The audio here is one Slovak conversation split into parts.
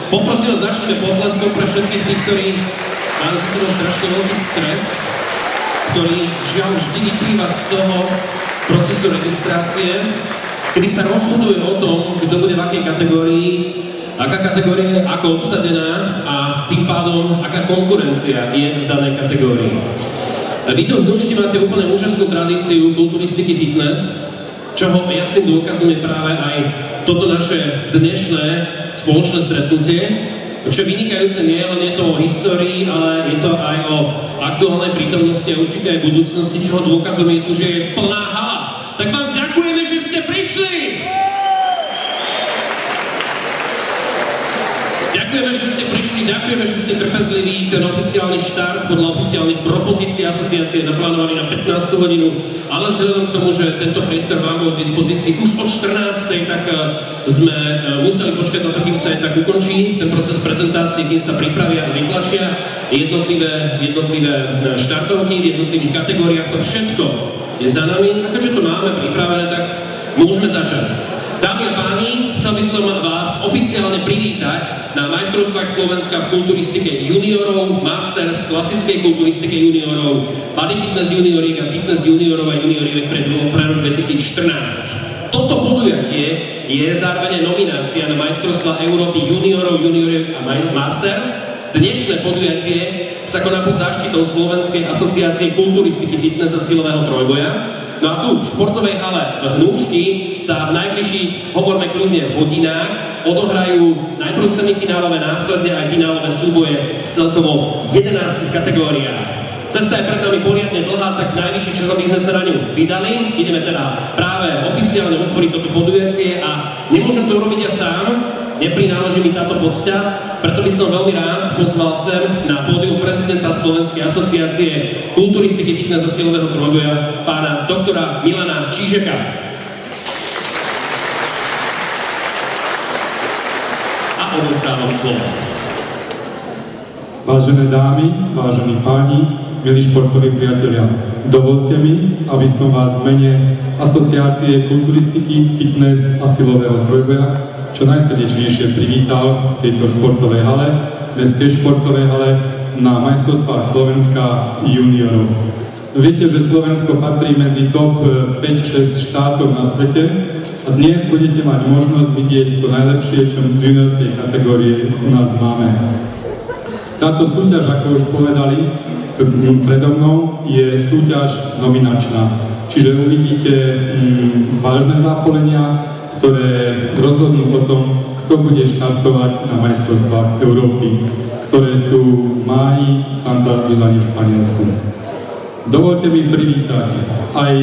Poprosím vás, začneme potleskom pre všetkých tých, ktorí majú za sebou strašne veľký stres, ktorý žiaľ vždy vyplýva z toho procesu registrácie, kedy sa rozhoduje o tom, kto bude v akej kategórii, aká kategória je ako obsadená a tým pádom aká konkurencia je v danej kategórii. Vy tu v Hnúšti máte úplne úžasnú tradíciu kulturistiky fitness, čoho jasným dôkazom je práve aj toto naše dnešné spoločné stretnutie, čo je vynikajúce nie len je to o histórii, ale je to aj o aktuálnej prítomnosti a určite aj budúcnosti, čoho dôkazom je tu, že je plná hala. Tak vám ďakujeme, že ste prišli! Ďakujeme, že ste prišli, ďakujeme, že ste trpezliví. Ten oficiálny štart podľa oficiálnych propozícií asociácie je naplánovaný na 15. hodinu, ale vzhľadom k tomu, že tento priestor vám bol k dispozícii už od 14. tak sme museli počkať na to, kým sa tak ukončí ten proces prezentácie, kým sa pripravia a vytlačia jednotlivé štartovky v jednotlivých kategóriách. To všetko je za nami a keďže to máme pripravené, tak môžeme začať. Dámy a páni, chcel by som vás oficiálne privítať na majstrovstvách Slovenska v kulturistike juniorov, masters, klasickej kulturistike juniorov, body fitness junioriek a fitness juniorov a junioriek pre rok 2014. Toto podujatie je zároveň nominácia na majstrovstvá Európy juniorov, junioriek a masters. Dnešné podujatie sa koná pod záštitou Slovenskej asociácie kulturistiky fitness a silového trojboja. No a tu v športovej hale v Hnúšti sa v najbližších, hovorme kľudne, hodinách odohrajú najprv semifinálové, následne aj finálové súboje v celkovo 11 kategóriách. Cesta je pred nami poriadne dlhá, tak najvyšší čas, aby sme sa na ňu vydali. Ideme teda práve oficiálne otvoriť toto podujatie a nemôžem to urobiť ja sám, neprináleží mi táto pocťa, preto by som veľmi rád pozval sem na pódium prezidenta Slovenskej asociácie kulturistiky fitness a silového trojboja pána doktora Milana Čížeka. A odovzdávam slovo. Vážené dámy, vážení páni, milí športoví priatelia, dovolte mi, aby som vás v mene Asociácie kulturistiky, fitness a silového trojboja čo najsrdečnejšie privítal v tejto športovej hale, mestskej športovej hale na majstrovstvách Slovenska juniorov. Viete, že Slovensko patrí medzi top 5-6 štátov na svete a dnes budete mať možnosť vidieť to najlepšie, čo v juniorskej kategórii u nás máme. Táto súťaž, ako už povedali predo mnou, je súťaž nominačná. Čiže uvidíte vážne zápolenia, ktoré rozhodnú o tom, kto bude štartovať na majstrovstvách Európy, ktoré sú v máji v Santa Zuzane v Španielsku. Dovolte mi privítať aj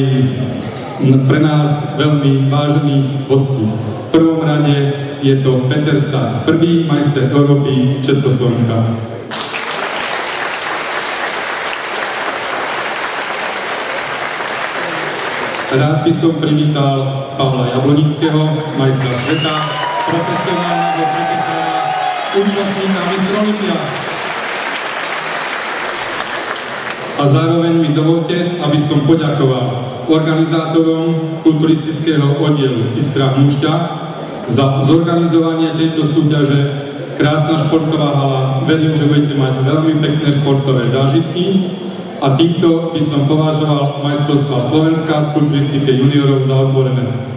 pre nás veľmi vážených hostí. V prvom rade je to Peter Stach, prvý majster Európy z Československa. Rád by som privítal Pavla Jablonického, majstra sveta, profesionálneho pretekára, účastníka Mistr Olympia. A zároveň mi dovolte, aby som poďakoval organizátorom kulturistického oddielu Iskra Hnúšťa za zorganizovanie tejto súťaže. Krásna športová hala, verím, že budete mať veľmi pekné športové zážitky. A týmto by som považoval majstrovstvá Slovenska v kulturistike juniorov za otvorené.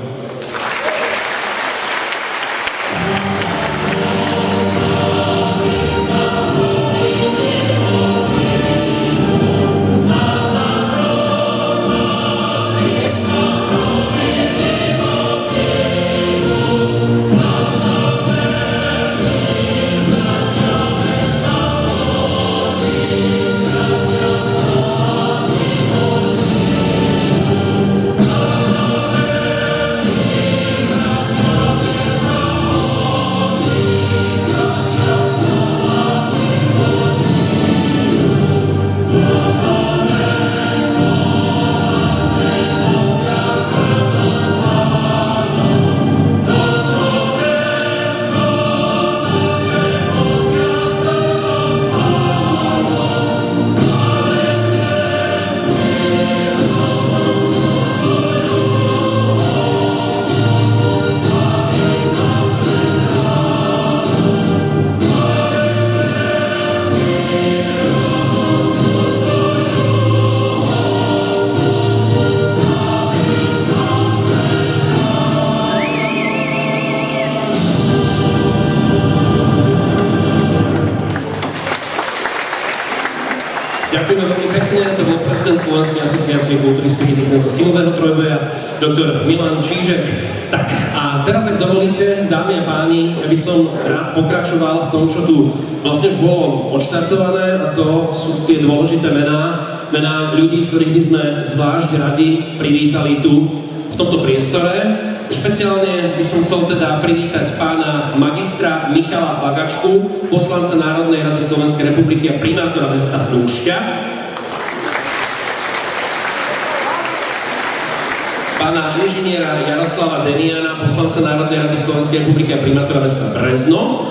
prezident Slovenskej asociácie kulturistiky, fitness a silového trojboja, doktor Milan Čížek. Tak a teraz, ak dovolíte, dámy a páni, ja by som rád pokračoval v tom, čo tu vlastne už bolo odštartované, a to sú tie dôležité mená ľudí, ktorých by sme zvlášť radi privítali tu v tomto priestore. Špeciálne by som chcel teda privítať pána magistra Michala Bagačku, poslanca Národnej rady Slovenskej republiky a primátora mesta Hnúšťa. Pána inžiniera Jaroslava Demiana, poslanca Národnej rady Slovenskej republiky a primátora mesta Brezno.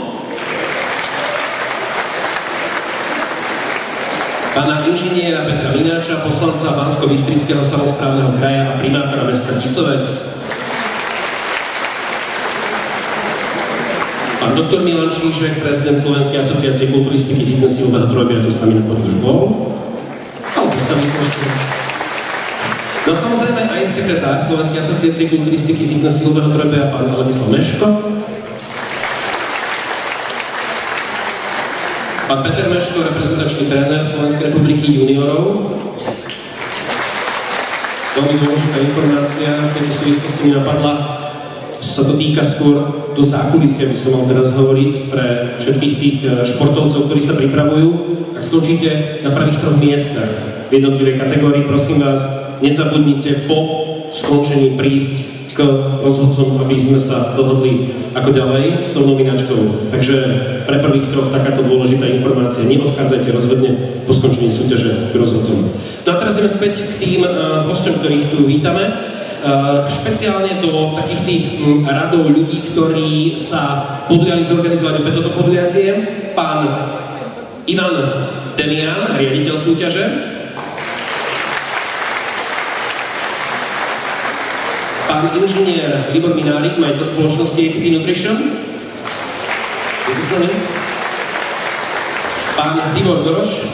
Pána inžiniera Petra Mináča, poslanca Banskobystrického samosprávneho kraja a primátora mesta Tisovec. Pán doktor Milan Čížek, prezident Slovenskej asociácie kulturistiky, fitness, silového trojboja, tu s nami na už bol. No samozrejme aj sekretár Slovenskej asociácie kulturistiky, fitness, silového trojboja, pán Ladislav Meško. Pán Peter Meško, reprezentačný tréner Slovenskej republiky juniorov. Veľmi dôležitá informácia, v tejto súvislosti mi napadla, sa to týka skôr do zákulisia, by som mal teraz hovoriť, pre všetkých tých športovcov, ktorí sa pripravujú. Ak skončíte na prvých 3 miestach v jednotlivej kategórii, prosím vás, nezabudnite po skončení prísť k rozhodcom, aby sme sa dohodli ako ďalej s tou nominačkou. Takže pre prvých 3 takáto dôležitá informácia. Neodchádzajte rozhodne po skončení súťaže k rozhodcom. No a teraz ideme späť k tým hosťom, ktorých tu vítame. Špeciálne do takých tých radov ľudí, ktorí sa podujali zorganizovať opäť toto podujatie. Pán Ivan Demian, riaditeľ súťaže. Pán inžinier Libor Minárik, majiteľ spoločnosti APP Nutrition. Je tu s nami? Pán Tibor Goroš,